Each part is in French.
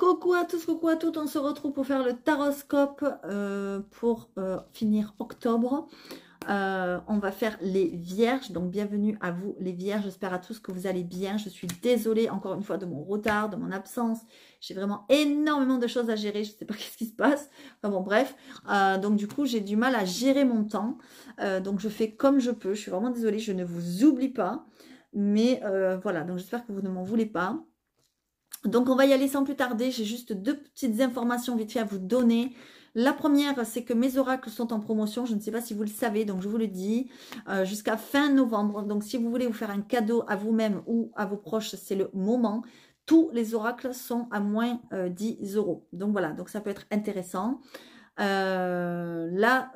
Coucou à tous, coucou à toutes, on se retrouve pour faire le taroscope pour finir octobre. On va faire les vierges, donc bienvenue à vous les vierges, j'espère à tous que vous allez bien. Je suis désolée encore une fois de mon retard, de mon absence, j'ai vraiment énormément de choses à gérer, je ne sais pas qu'est-ce qui se passe, enfin bon bref, donc du coup j'ai du mal à gérer mon temps, donc je fais comme je peux, je suis vraiment désolée, je ne vous oublie pas, mais voilà, donc j'espère que vous ne m'en voulez pas. Donc on va y aller sans plus tarder, j'ai juste deux petites informations vite fait à vous donner. La première, c'est que mes oracles sont en promotion, je ne sais pas si vous le savez, donc je vous le dis, jusqu'à fin novembre. Donc si vous voulez vous faire un cadeau à vous-même ou à vos proches, c'est le moment. Tous les oracles sont à moins 10 €. Donc voilà, donc ça peut être intéressant. La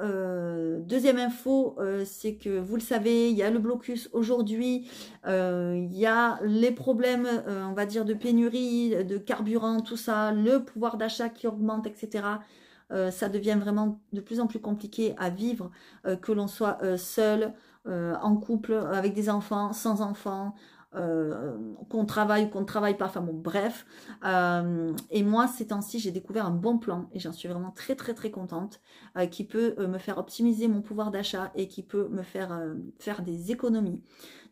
deuxième info, c'est que vous le savez, il y a le blocus aujourd'hui, il y a les problèmes, on va dire, de pénurie, de carburant, tout ça, le pouvoir d'achat qui augmente, etc. Ça devient vraiment de plus en plus compliqué à vivre, que l'on soit seul, en couple, avec des enfants, sans enfants, qu'on travaille ou qu'on ne travaille pas, enfin bon bref, et moi ces temps-ci j'ai découvert un bon plan et j'en suis vraiment très très très contente, qui peut me faire optimiser mon pouvoir d'achat et qui peut me faire faire des économies.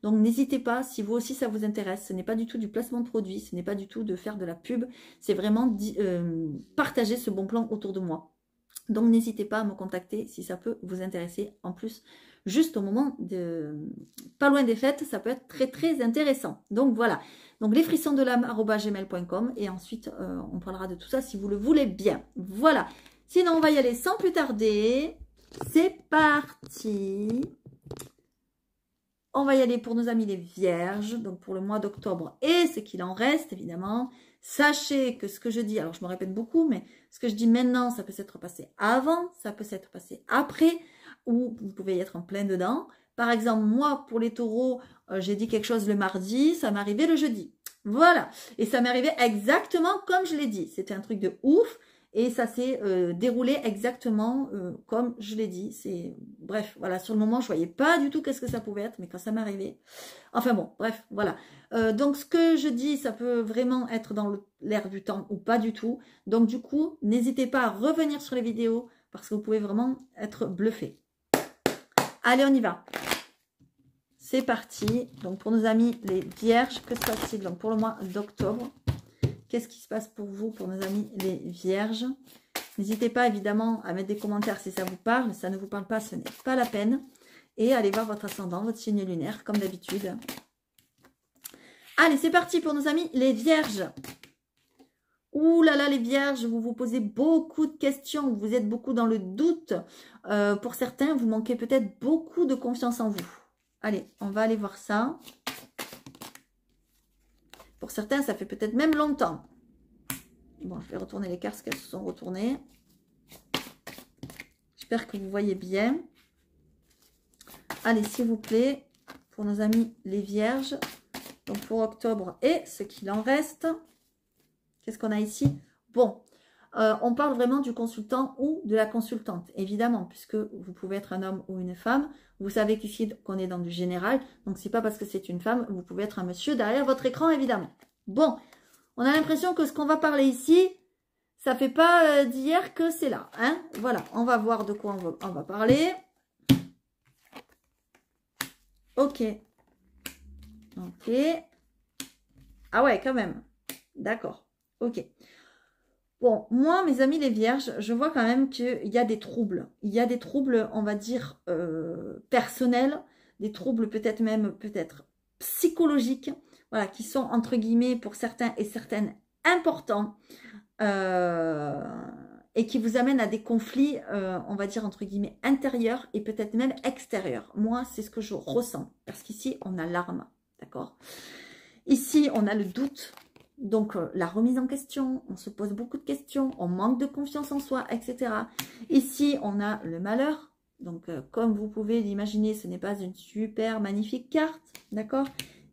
Donc n'hésitez pas, si vous aussi ça vous intéresse, ce n'est pas du tout du placement de produits, ce n'est pas du tout de faire de la pub, c'est vraiment partager ce bon plan autour de moi. Donc n'hésitez pas à me contacter si ça peut vous intéresser. En plus, juste au moment de pas loin des fêtes, ça peut être très très intéressant. Donc voilà. Donc les frissons de l'âme@gmail.com et ensuite on parlera de tout ça si vous le voulez bien. Voilà. Sinon on va y aller sans plus tarder. C'est parti. On va y aller pour nos amis les vierges, donc pour le mois d'octobre et ce qu'il en reste évidemment. Sachez que ce que je dis, alors je me répète beaucoup, mais ce que je dis maintenant, ça peut s'être passé avant, ça peut s'être passé après, ou vous pouvez y être en plein dedans. Par exemple, moi, pour les taureaux, j'ai dit quelque chose le mardi, ça m'est arrivé le jeudi. Voilà. Et ça m'est arrivé exactement comme je l'ai dit. C'était un truc de ouf. Et ça s'est déroulé exactement comme je l'ai dit. C'est bref, voilà, sur le moment, je voyais pas du tout qu'est-ce que ça pouvait être, mais quand ça m'est arrivé, enfin bon, bref, voilà. Donc ce que je dis, ça peut vraiment être dans l'air du temps ou pas du tout. Donc du coup, n'hésitez pas à revenir sur les vidéos parce que vous pouvez vraiment être bluffé. Allez, on y va. C'est parti. Donc pour nos amis les vierges, que se passe-t-il donc pour le mois d'octobre? Qu'est-ce qui se passe pour vous, pour nos amis les vierges? N'hésitez pas évidemment à mettre des commentaires si ça vous parle. Si ça ne vous parle pas, ce n'est pas la peine. Et allez voir votre ascendant, votre signe lunaire, comme d'habitude. Allez, c'est parti pour nos amis les vierges. Ouh là là, les vierges, vous vous posez beaucoup de questions. Vous êtes beaucoup dans le doute. Pour certains, vous manquez peut-être beaucoup de confiance en vous. Allez, on va aller voir ça. Pour certains, ça fait peut-être même longtemps. Bon, je vais retourner les cartes, parce qu'elles se sont retournées. J'espère que vous voyez bien. Allez, s'il vous plaît, pour nos amis les vierges, donc pour octobre et ce qu'il en reste. Qu'est-ce qu'on a ici? Bon, on parle vraiment du consultant ou de la consultante, évidemment, puisque vous pouvez être un homme ou une femme. Vous savez qu'ici, qu'on est dans du général, donc c'est pas parce que c'est une femme, vous pouvez être un monsieur derrière votre écran, évidemment. Bon, on a l'impression que ce qu'on va parler ici, ça fait pas d'hier que c'est là, hein. Voilà, on va voir de quoi on va parler. Ok. Ok. Ah ouais, quand même. D'accord. Ok. Bon, moi, mes amis les vierges, je vois quand même qu'il y a des troubles. Il y a des troubles, on va dire, personnels, des troubles peut-être même, peut-être psychologiques, voilà, qui sont, entre guillemets, pour certains et certaines, importants, et qui vous amènent à des conflits, on va dire, entre guillemets, intérieurs et peut-être même extérieurs. Moi, c'est ce que je ressens, parce qu'ici, on a l'arme, d'accord? Ici, on a le doute. Donc, la remise en question, on se pose beaucoup de questions, on manque de confiance en soi, etc. Ici, on a le malheur. Donc, comme vous pouvez l'imaginer, ce n'est pas une super magnifique carte, d'accord?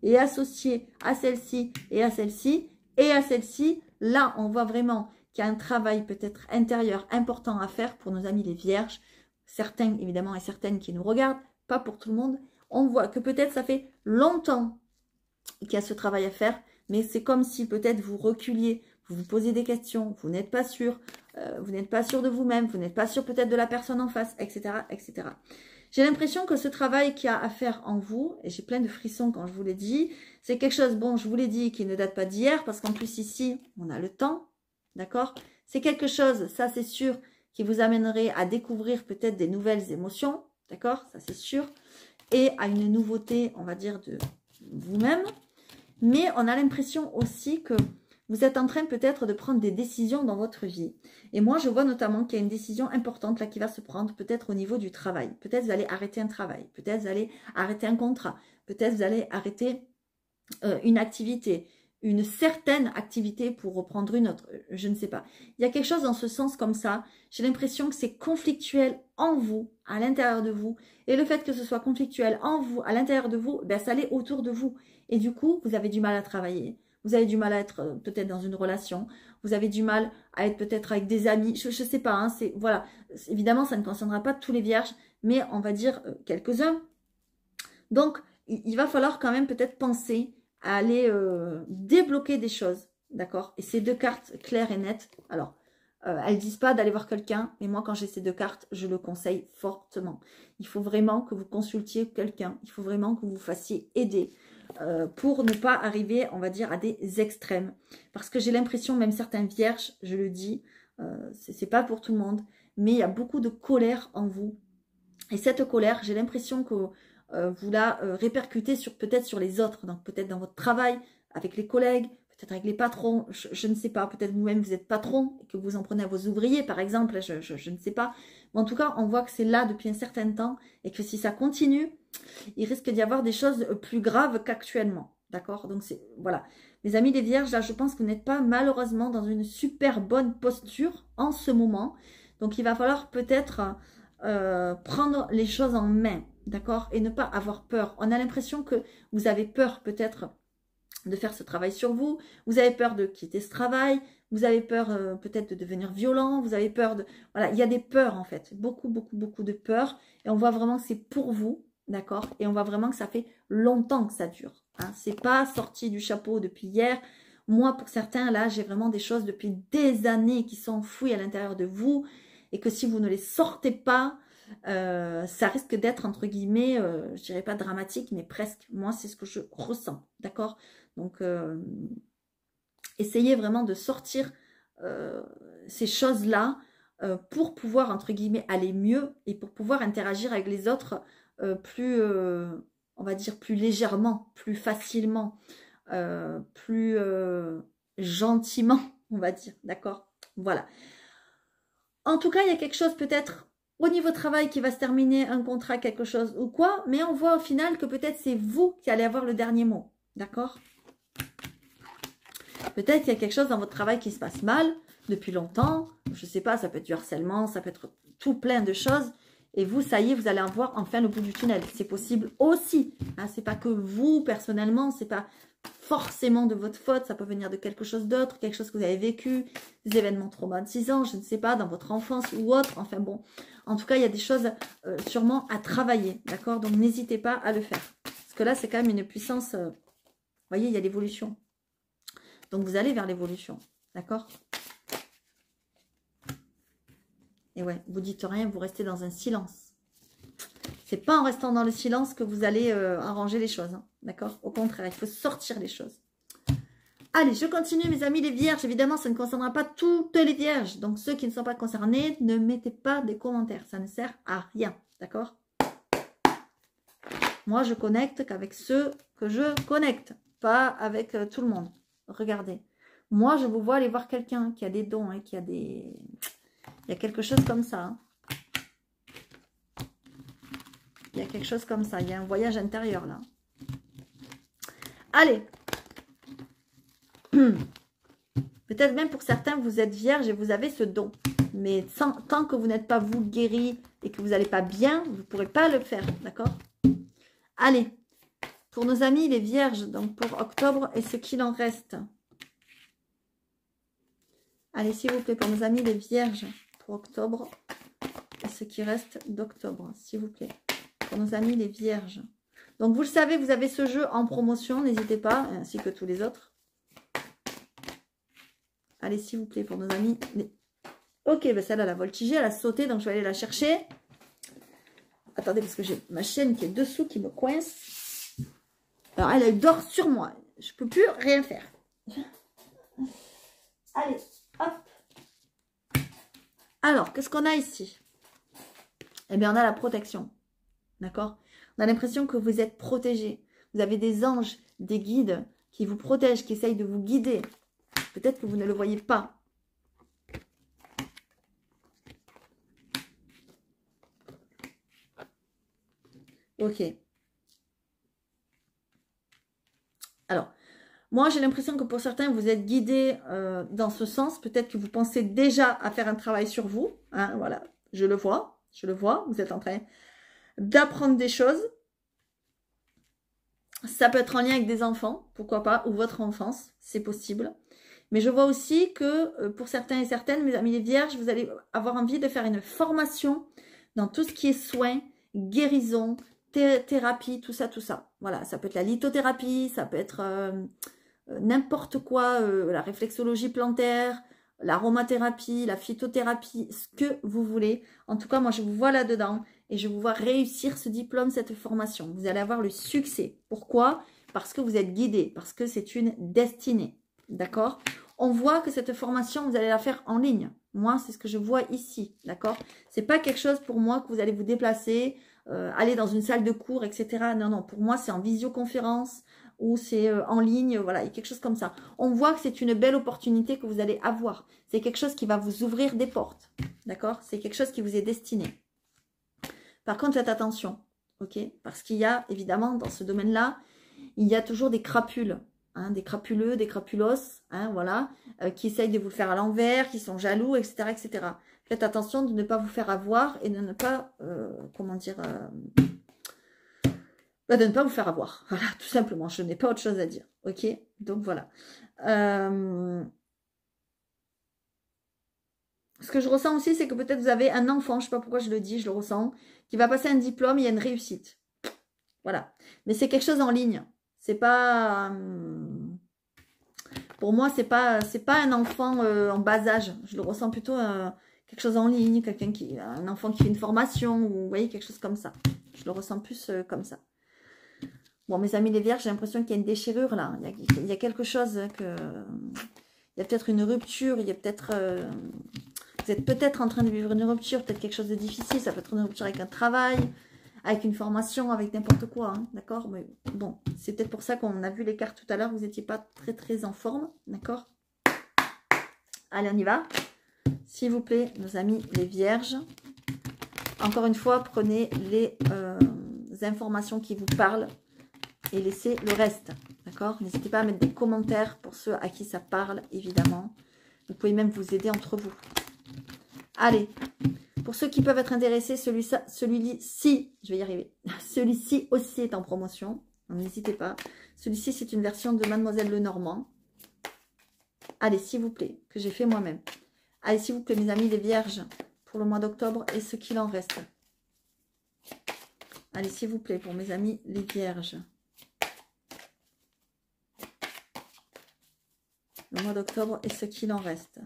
Et associée à celle-ci et à celle-ci et à celle-ci, là, on voit vraiment qu'il y a un travail peut-être intérieur important à faire pour nos amis les vierges. Certains, évidemment, et certaines qui nous regardent, pas pour tout le monde. On voit que peut-être ça fait longtemps qu'il y a ce travail à faire. Mais c'est comme si peut-être vous reculiez, vous vous posez des questions, vous n'êtes pas sûr de vous-même, vous n'êtes pas sûr peut-être de la personne en face, etc., etc. J'ai l'impression que ce travail qu'il y a à faire en vous, et j'ai plein de frissons quand je vous l'ai dit, c'est quelque chose, bon, je vous l'ai dit, qui ne date pas d'hier, parce qu'en plus ici, on a le temps, d'accord? C'est quelque chose, ça c'est sûr, qui vous amènerait à découvrir peut-être des nouvelles émotions, d'accord? Ça c'est sûr, et à une nouveauté, on va dire, de vous-même. Mais on a l'impression aussi que vous êtes en train peut-être de prendre des décisions dans votre vie. Et moi, je vois notamment qu'il y a une décision importante là qui va se prendre peut-être au niveau du travail. Peut-être vous allez arrêter un travail, peut-être vous allez arrêter un contrat, peut-être vous allez arrêter une activité, une certaine activité pour reprendre une autre, je ne sais pas. Il y a quelque chose dans ce sens comme ça. J'ai l'impression que c'est conflictuel en vous, à l'intérieur de vous. Et le fait que ce soit conflictuel en vous, à l'intérieur de vous, ben, ça l'est autour de vous. Et du coup, vous avez du mal à travailler. Vous avez du mal à être peut-être dans une relation. Vous avez du mal à être peut-être avec des amis. Je ne sais pas. Hein, voilà. Évidemment, ça ne concernera pas tous les vierges, mais on va dire quelques-uns. Donc, il va falloir quand même peut-être penser à aller débloquer des choses. D'accord? Et ces deux cartes claires et nettes. Alors, elles ne disent pas d'aller voir quelqu'un, mais moi, quand j'ai ces deux cartes, je le conseille fortement. Il faut vraiment que vous consultiez quelqu'un. Il faut vraiment que vous vous fassiez aider. Pour ne pas arriver, on va dire, à des extrêmes. Parce que j'ai l'impression, même certains vierges, je le dis, c'est pas pour tout le monde, mais il y a beaucoup de colère en vous. Et cette colère, j'ai l'impression que vous la répercutez peut-être sur les autres, donc peut-être dans votre travail, avec les collègues, peut-être avec les patrons, je ne sais pas, peut-être vous-même vous êtes patron, et que vous en prenez à vos ouvriers par exemple, je ne sais pas. Mais en tout cas, on voit que c'est là depuis un certain temps, et que si ça continue, il risque d'y avoir des choses plus graves qu'actuellement. D'accord? Donc, voilà. Mes amis les vierges, là, je pense que vous n'êtes pas malheureusement dans une super bonne posture en ce moment. Donc, il va falloir peut-être prendre les choses en main. D'accord? Et ne pas avoir peur. On a l'impression que vous avez peur peut-être de faire ce travail sur vous. Vous avez peur de quitter ce travail. Vous avez peur peut-être de devenir violent. Vous avez peur de... Voilà, il y a des peurs en fait. Beaucoup, beaucoup, beaucoup de peurs. Et on voit vraiment que c'est pour vous. D'accord? Et on voit vraiment que ça fait longtemps que ça dure. Hein. C'est pas sorti du chapeau depuis hier. Moi, pour certains, là, j'ai vraiment des choses depuis des années qui sont enfouies à l'intérieur de vous. Et que si vous ne les sortez pas, ça risque d'être, entre guillemets, je dirais pas dramatique, mais presque. Moi, c'est ce que je ressens. D'accord? Donc, essayez vraiment de sortir ces choses-là pour pouvoir, entre guillemets, aller mieux et pour pouvoir interagir avec les autres plus, on va dire, plus légèrement, plus facilement, plus gentiment, on va dire, d'accord? Voilà. En tout cas, il y a quelque chose peut-être au niveau travail qui va se terminer, un contrat, quelque chose ou quoi, mais on voit au final que peut-être c'est vous qui allez avoir le dernier mot, d'accord? Peut-être qu'il y a quelque chose dans votre travail qui se passe mal depuis longtemps, je ne sais pas, ça peut être du harcèlement, ça peut être tout plein de choses, et vous, ça y est, vous allez en voir enfin le bout du tunnel. C'est possible aussi. Hein, c'est pas que vous, personnellement, c'est pas forcément de votre faute. Ça peut venir de quelque chose d'autre, quelque chose que vous avez vécu, des événements traumatisants, je ne sais pas, dans votre enfance ou autre. Enfin bon, en tout cas, il y a des choses sûrement à travailler. D'accord? Donc, n'hésitez pas à le faire. Parce que là, c'est quand même une puissance... vous voyez, il y a l'évolution. Donc, vous allez vers l'évolution. D'accord? Et ouais, vous dites rien, vous restez dans un silence. C'est pas en restant dans le silence que vous allez arranger les choses. Hein, d'accord? Au contraire, il faut sortir les choses. Allez, je continue mes amis les vierges. Évidemment, ça ne concernera pas toutes les vierges. Donc, ceux qui ne sont pas concernés, ne mettez pas des commentaires. Ça ne sert à rien. D'accord? Moi, je connecte qu'avec ceux que je connecte. Pas avec tout le monde. Regardez. Moi, je vous vois aller voir quelqu'un qui a des dons, hein, qui a des... Il y a quelque chose comme ça. Hein. Il y a quelque chose comme ça. Il y a un voyage intérieur là. Allez. Peut-être même pour certains, vous êtes vierge et vous avez ce don. Mais tant que vous n'êtes pas vous guéri et que vous n'allez pas bien, vous ne pourrez pas le faire. D'accord? Allez. Pour nos amis les vierges, donc pour octobre et ce qu'il en reste. Allez, s'il vous plaît, pour nos amis les vierges. Pour octobre et ce qui reste d'octobre, s'il vous plaît. Pour nos amis les vierges. Donc, vous le savez, vous avez ce jeu en promotion, n'hésitez pas, ainsi que tous les autres. Allez, s'il vous plaît, pour nos amis. Ok, ben celle-là, elle a voltigé, elle a sauté, donc je vais aller la chercher. Attendez, parce que j'ai ma chaîne qui est dessous, qui me coince. Alors, elle dort sur moi. Je ne peux plus rien faire. Allez, hop. Alors, qu'est-ce qu'on a ici? Eh bien, on a la protection. D'accord? On a l'impression que vous êtes protégé. Vous avez des anges, des guides qui vous protègent, qui essayent de vous guider. Peut-être que vous ne le voyez pas. Ok. Alors, moi, j'ai l'impression que pour certains, vous êtes guidés dans ce sens. Peut-être que vous pensez déjà à faire un travail sur vous. Hein, voilà, je le vois. Je le vois. Vous êtes en train d'apprendre des choses. Ça peut être en lien avec des enfants, pourquoi pas, ou votre enfance, c'est possible. Mais je vois aussi que pour certains et certaines, mes amis les vierges, vous allez avoir envie de faire une formation dans tout ce qui est soins, guérison, thérapie, tout ça, tout ça. Voilà, ça peut être la lithothérapie, ça peut être n'importe quoi, la réflexologie plantaire, l'aromathérapie, la phytothérapie, ce que vous voulez. En tout cas, moi, je vous vois là-dedans et je vous vois réussir ce diplôme, cette formation. Vous allez avoir le succès. Pourquoi? Parce que vous êtes guidé, parce que c'est une destinée. D'accord? On voit que cette formation, vous allez la faire en ligne. Moi, c'est ce que je vois ici. D'accord? C'est pas quelque chose pour moi que vous allez vous déplacer, aller dans une salle de cours, etc. Non, non. Pour moi, c'est en visioconférence ou c'est en ligne. Voilà, il y a quelque chose comme ça. On voit que c'est une belle opportunité que vous allez avoir. C'est quelque chose qui va vous ouvrir des portes. D'accord? C'est quelque chose qui vous est destiné. Par contre, faites attention. Ok? Parce qu'il y a, évidemment, dans ce domaine-là, il y a toujours des crapules. Hein, des crapuleux, des crapulos, hein, voilà, qui essayent de vous le faire à l'envers, qui sont jaloux, etc., etc. Faites attention de ne pas vous faire avoir et de ne pas, comment dire, de ne pas vous faire avoir. Voilà, tout simplement, je n'ai pas autre chose à dire. Ok? Donc voilà. Ce que je ressens aussi, c'est que peut-être vous avez un enfant, je ne sais pas pourquoi je le dis, je le ressens, qui va passer un diplôme, il y a une réussite. Voilà. Mais c'est quelque chose en ligne. C'est pas... pour moi, c'est pas un enfant en bas âge. Je le ressens plutôt quelque chose en ligne, un enfant qui fait une formation, ou vous voyez, quelque chose comme ça. Je le ressens plus comme ça. Bon, mes amis les vierges, j'ai l'impression qu'il y a une déchirure là. Il y a quelque chose que... Il y a peut-être une rupture, il y a peut-être... vous êtes peut-être en train de vivre une rupture, peut-être quelque chose de difficile. Ça peut être une rupture avec un travail, avec une formation, avec n'importe quoi, hein, d'accord? Mais bon, c'est peut-être pour ça qu'on a vu les cartes tout à l'heure, vous n'étiez pas très en forme, d'accord? Allez, on y va. S'il vous plaît, nos amis les vierges. Encore une fois, prenez les informations qui vous parlent et laissez le reste, d'accord? N'hésitez pas à mettre des commentaires pour ceux à qui ça parle, évidemment. Vous pouvez même vous aider entre vous. Allez, pour ceux qui peuvent être intéressés, celui-ci, je vais y arriver, celui-ci aussi est en promotion, n'hésitez pas. Celui-ci, c'est une version de Mademoiselle Lenormand. Allez, s'il vous plaît, que j'ai fait moi-même. Allez, s'il vous plaît, mes amis les vierges, pour le mois d'octobre et ce qu'il en reste. Allez, s'il vous plaît, pour mes amis les vierges. Le mois d'octobre et ce qu'il en reste.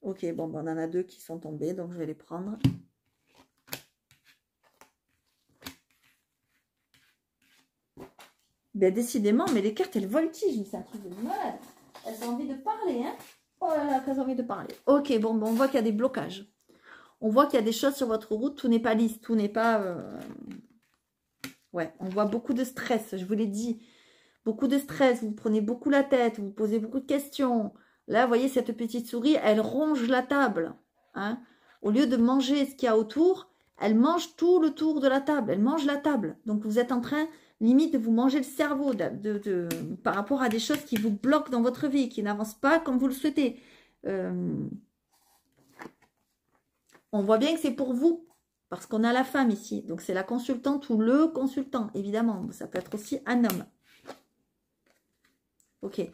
Ok, bon, ben, on en a deux qui sont tombés, donc je vais les prendre. Ben, décidément, mais les cartes, elles voltigent, c'est un truc de malade. Elles ont envie de parler, hein? Oh là là, qu'elles ont envie de parler. Ok, bon, ben, on voit qu'il y a des blocages. On voit qu'il y a des choses sur votre route, tout n'est pas lisse, tout n'est pas... Ouais, on voit beaucoup de stress, je vous l'ai dit. Beaucoup de stress, vous prenez beaucoup la tête, vous posez beaucoup de questions. Là, vous voyez, cette petite souris, elle ronge la table. Hein. Au lieu de manger ce qu'il y a autour, elle mange tout le tour de la table. Elle mange la table. Donc, vous êtes en train, limite, de vous manger le cerveau par rapport à des choses qui vous bloquent dans votre vie, qui n'avancent pas comme vous le souhaitez. On voit bien que c'est pour vous, parce qu'on a la femme ici. Donc, c'est la consultante ou le consultant, évidemment. Ça peut être aussi un homme. Ok.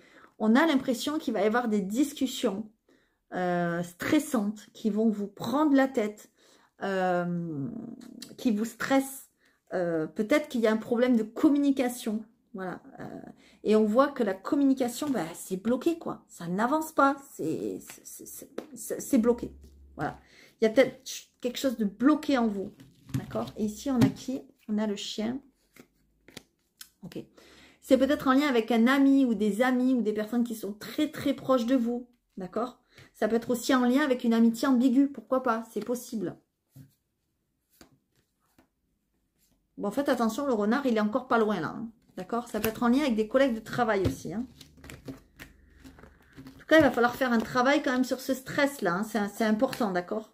On a l'impression qu'il va y avoir des discussions stressantes qui vont vous prendre la tête, qui vous stressent. Peut-être qu'il y a un problème de communication Voilà. Et on voit que la communication, ben, c'est bloqué, quoi. Ça n'avance pas. C'est bloqué. Voilà. Il y a peut-être quelque chose de bloqué en vous. D'accord? Et ici, on a qui? On a le chien. Ok. C'est peut-être en lien avec un ami ou des amis ou des personnes qui sont très, très proches de vous. D'accord? Ça peut être aussi en lien avec une amitié ambiguë. Pourquoi pas? C'est possible. Bon, faites attention, le renard, il est encore pas loin, là. Hein. D'accord? Ça peut être en lien avec des collègues de travail aussi. Hein. En tout cas, il va falloir faire un travail quand même sur ce stress-là. Hein. C'est important, d'accord?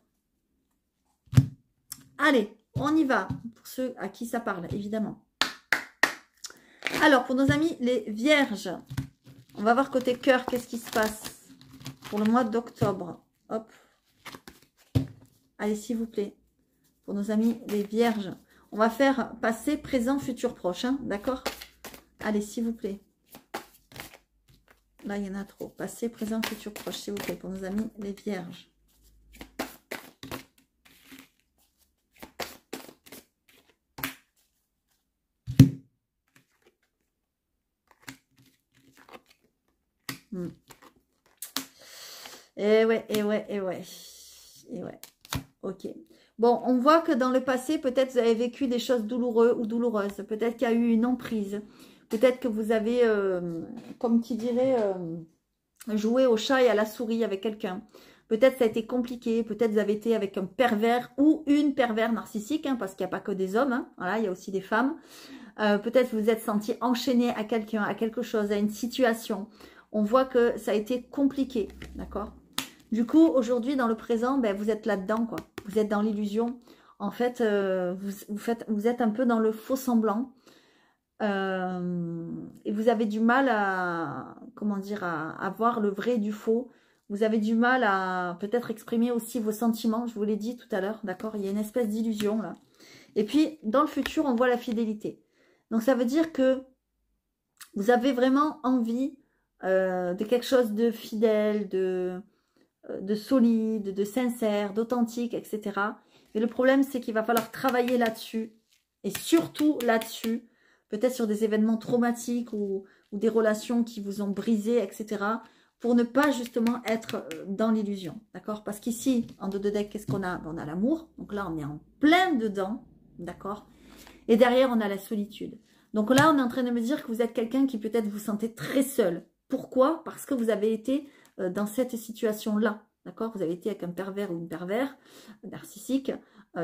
Allez, on y va. Pour ceux à qui ça parle, évidemment. Alors, pour nos amis, les vierges. On va voir côté cœur, qu'est-ce qui se passe pour le mois d'octobre. Hop. Allez, s'il vous plaît. Pour nos amis, les vierges. On va faire passé, présent, futur proche. Hein, d'accord? Allez, s'il vous plaît. Là, il y en a trop. Passé, présent, futur proche, s'il vous plaît. Pour nos amis, les vierges. Et ouais, et ouais, et ouais. Et ouais. Ok. Bon, on voit que dans le passé, peut-être vous avez vécu des choses douloureuses ou douloureuses. Peut-être qu'il y a eu une emprise. Peut-être que vous avez, comme qui dirait, joué au chat et à la souris avec quelqu'un. Peut-être ça a été compliqué. Peut-être vous avez été avec un pervers ou une pervers narcissique, hein, parce qu'il n'y a pas que des hommes. Hein. Voilà, il y a aussi des femmes. Peut-être vous vous êtes senti enchaîné à quelqu'un, à quelque chose, à une situation. On voit que ça a été compliqué, d'accord? Du coup, aujourd'hui, dans le présent, ben, vous êtes là-dedans, quoi. Vous êtes dans l'illusion. En fait, vous êtes un peu dans le faux semblant. Et vous avez du mal à, comment dire, à voir le vrai du faux. Vous avez du mal à peut-être exprimer aussi vos sentiments. Je vous l'ai dit tout à l'heure, d'accord? Il y a une espèce d'illusion, là. Et puis, dans le futur, on voit la fidélité. Donc, ça veut dire que vous avez vraiment envie de quelque chose de fidèle, de solide, de sincère, d'authentique, etc. Mais le problème, c'est qu'il va falloir travailler là-dessus. Et surtout là-dessus, peut-être sur des événements traumatiques ou des relations qui vous ont brisé, etc. Pour ne pas justement être dans l'illusion. D'accord? Parce qu'ici, en dos de deck, qu'est-ce qu'on a? On a l'amour. Donc là, on est en plein dedans. D'accord? Et derrière, on a la solitude. Donc là, on est en train de me dire que vous êtes quelqu'un qui peut-être vous sentez très seul. Pourquoi? Parce que vous avez été dans cette situation-là. D'accord? Vous avez été avec un pervers ou une pervers narcissique,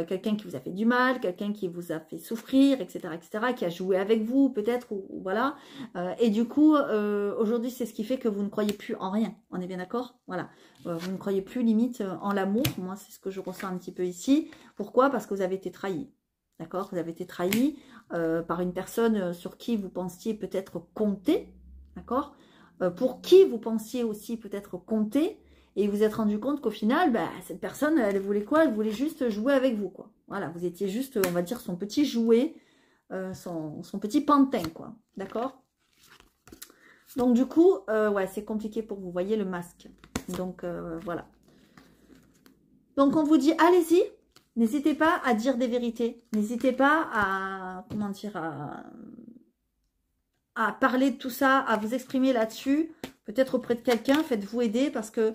quelqu'un qui vous a fait du mal, quelqu'un qui vous a fait souffrir, etc., etc., qui a joué avec vous peut-être, ou voilà. Et du coup, aujourd'hui, c'est ce qui fait que vous ne croyez plus en rien. On est bien d'accord? Voilà. Vous ne croyez plus limite en l'amour. Moi, c'est ce que je ressens un petit peu ici. Pourquoi? Parce que vous avez été trahi. D'accord? Vous avez été trahi par une personne sur qui vous pensiez peut-être compter. D'accord? Pour qui vous pensiez aussi peut-être compter. Et vous vous êtes rendu compte qu'au final, bah, cette personne, elle voulait quoi? Elle voulait juste jouer avec vous, quoi. Voilà, vous étiez juste, on va dire, son petit jouet, son petit pantin, quoi. D'accord? Donc, du coup, ouais, c'est compliqué pour vous. Vous voyez le masque. Donc, voilà. Donc, on vous dit, allez-y. N'hésitez pas à dire des vérités. N'hésitez pas à, comment dire, à parler de tout ça, à vous exprimer là-dessus. Peut-être auprès de quelqu'un, faites-vous aider parce que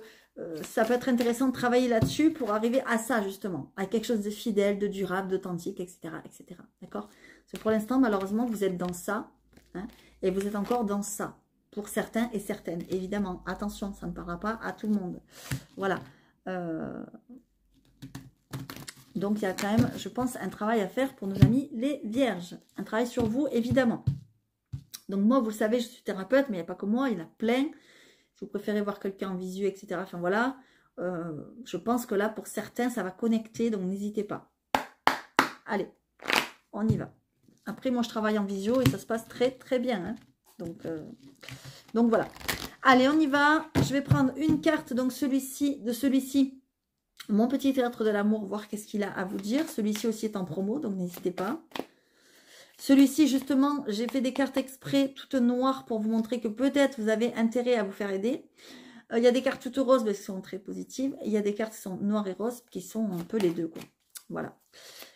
ça peut être intéressant de travailler là-dessus pour arriver à ça, justement. À quelque chose de fidèle, de durable, d'authentique, etc. etc. D'accord? Parce que pour l'instant, malheureusement, vous êtes dans ça. Hein, et vous êtes encore dans ça. Pour certains et certaines. Évidemment, attention, ça ne parlera pas à tout le monde. Voilà. Donc, il y a quand même, je pense, un travail à faire pour nos amis les vierges. Un travail sur vous, évidemment. Donc, moi, vous le savez, je suis thérapeute, mais il n'y a pas que moi, il y en a plein. Si vous préférez voir quelqu'un en visu, etc. Enfin, voilà. Je pense que là, pour certains, ça va connecter, donc n'hésitez pas. Allez, on y va. Après, moi, je travaille en visio et ça se passe très, très bien. Hein. Donc, voilà. Allez, on y va. Je vais prendre une carte, donc celui-ci. Mon petit théâtre de l'amour, voir qu'est-ce qu'il a à vous dire. Celui-ci aussi est en promo, donc n'hésitez pas. Celui-ci, justement, j'ai fait des cartes exprès toutes noires pour vous montrer que peut-être vous avez intérêt à vous faire aider. Il y a des cartes toutes roses qui sont très positives. Il y a des cartes qui sont noires et roses qui sont un peu les deux, quoi. Voilà.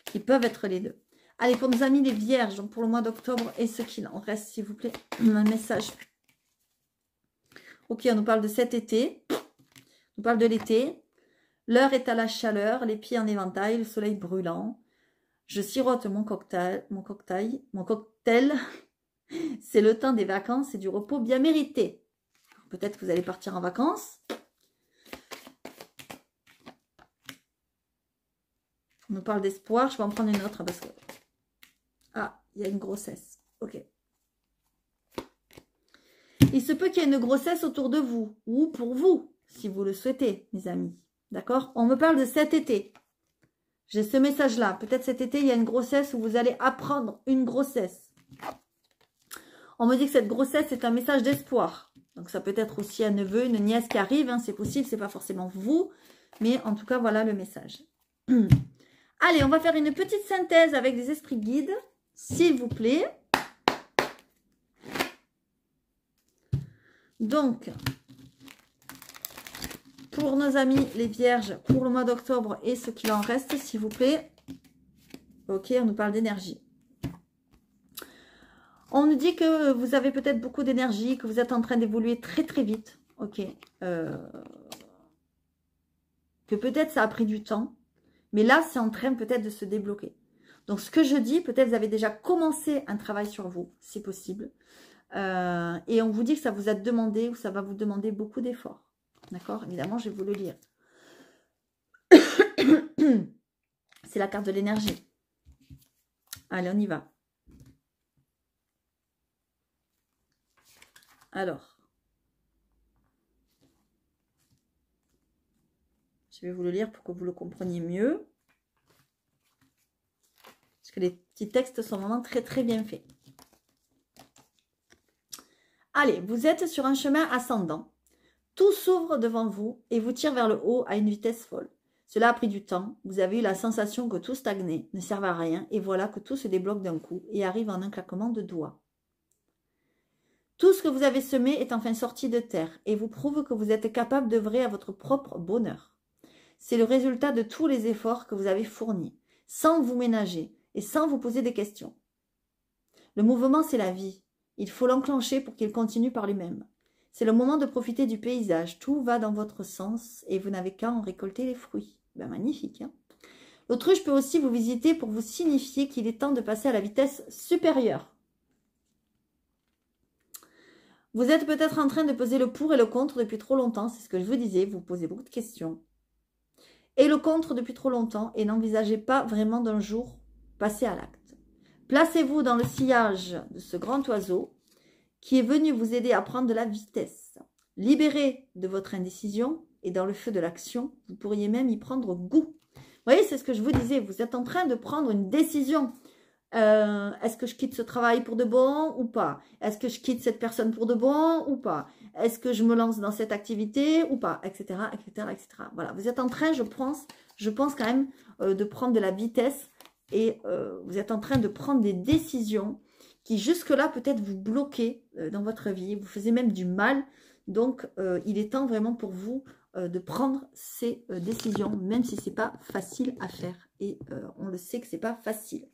Qui peuvent être les deux. Allez, pour nos amis les vierges, donc pour le mois d'octobre et ce qu'il en reste, s'il vous plaît, un message. Ok, on nous parle de cet été. On nous parle de l'été. L'heure est à la chaleur, les pieds en éventail, le soleil brûlant. Je sirote mon cocktail. C'est le temps des vacances et du repos bien mérité. Peut-être que vous allez partir en vacances. On nous parle d'espoir. Je vais en prendre une autre parce que... Ah, il y a une grossesse. Ok. Il se peut qu'il y ait une grossesse autour de vous ou pour vous, si vous le souhaitez, mes amis. D'accord? On me parle de cet été. J'ai ce message-là. Peut-être cet été, il y a une grossesse où vous allez apprendre une grossesse. On me dit que cette grossesse est un message d'espoir. Donc, ça peut être aussi un neveu, une nièce qui arrive. Hein, c'est possible, c'est pas forcément vous. Mais en tout cas, voilà le message. Allez, on va faire une petite synthèse avec des esprits guides, s'il vous plaît. Donc, pour nos amis les vierges, pour le mois d'octobre et ce qu'il en reste, s'il vous plaît. Ok, on nous parle d'énergie. On nous dit que vous avez peut-être beaucoup d'énergie, que vous êtes en train d'évoluer très très vite. Ok. Que peut-être ça a pris du temps. Mais là, c'est en train peut-être de se débloquer. Donc, ce que je dis, peut-être vous avez déjà commencé un travail sur vous. C'est possible. Et on vous dit que ça vous a demandé ou ça va vous demander beaucoup d'efforts. D'accord? Évidemment, je vais vous le lire. C'est la carte de l'énergie. Allez, on y va. Alors. Je vais vous le lire pour que vous le compreniez mieux. Parce que les petits textes sont vraiment très très bien faits. Allez, vous êtes sur un chemin ascendant. Tout s'ouvre devant vous et vous tire vers le haut à une vitesse folle. Cela a pris du temps. Vous avez eu la sensation que tout stagnait, ne servait à rien. Et voilà que tout se débloque d'un coup et arrive en un claquement de doigts. Tout ce que vous avez semé est enfin sorti de terre et vous prouve que vous êtes capable d'œuvrer à votre propre bonheur. C'est le résultat de tous les efforts que vous avez fournis, sans vous ménager et sans vous poser des questions. Le mouvement, c'est la vie. Il faut l'enclencher pour qu'il continue par lui-même. C'est le moment de profiter du paysage. Tout va dans votre sens et vous n'avez qu'à en récolter les fruits. Ben, magnifique, hein? L'autruche peut aussi vous visiter pour vous signifier qu'il est temps de passer à la vitesse supérieure. Vous êtes peut-être en train de peser le pour et le contre depuis trop longtemps. C'est ce que je vous disais, vous posez beaucoup de questions. Et le contre depuis trop longtemps et n'envisagez pas vraiment d'un jour passer à l'acte. Placez-vous dans le sillage de ce grand oiseau qui est venu vous aider à prendre de la vitesse. Libéré de votre indécision et dans le feu de l'action, vous pourriez même y prendre goût. Vous voyez, c'est ce que je vous disais, vous êtes en train de prendre une décision. Est-ce que je quitte ce travail pour de bon ou pas? Est-ce que je quitte cette personne pour de bon ou pas? Est-ce que je me lance dans cette activité ou pas? Etc, etc, etc. Voilà, vous êtes en train, je pense quand même de prendre de la vitesse et vous êtes en train de prendre des décisions qui jusque-là peut-être vous bloquaient dans votre vie, vous faisiez même du mal. Donc, il est temps vraiment pour vous de prendre ces décisions, même si ce n'est pas facile à faire. Et on le sait que ce n'est pas facile.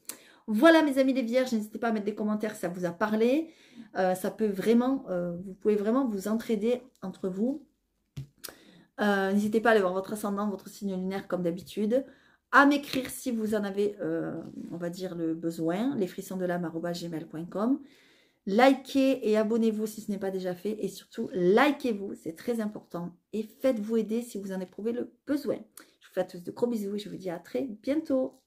Voilà mes amis les vierges, n'hésitez pas à mettre des commentaires si ça vous a parlé. Ça peut vraiment, vous pouvez vraiment vous entraider entre vous. N'hésitez pas à aller voir votre ascendant, votre signe lunaire comme d'habitude. À m'écrire si vous en avez, on va dire, le besoin. lesfrissonsdelame@gmail.com. Likez et abonnez-vous si ce n'est pas déjà fait. Et surtout, likez-vous, c'est très important. Et faites-vous aider si vous en éprouvez le besoin. Je vous fais à tous de gros bisous et je vous dis à très bientôt.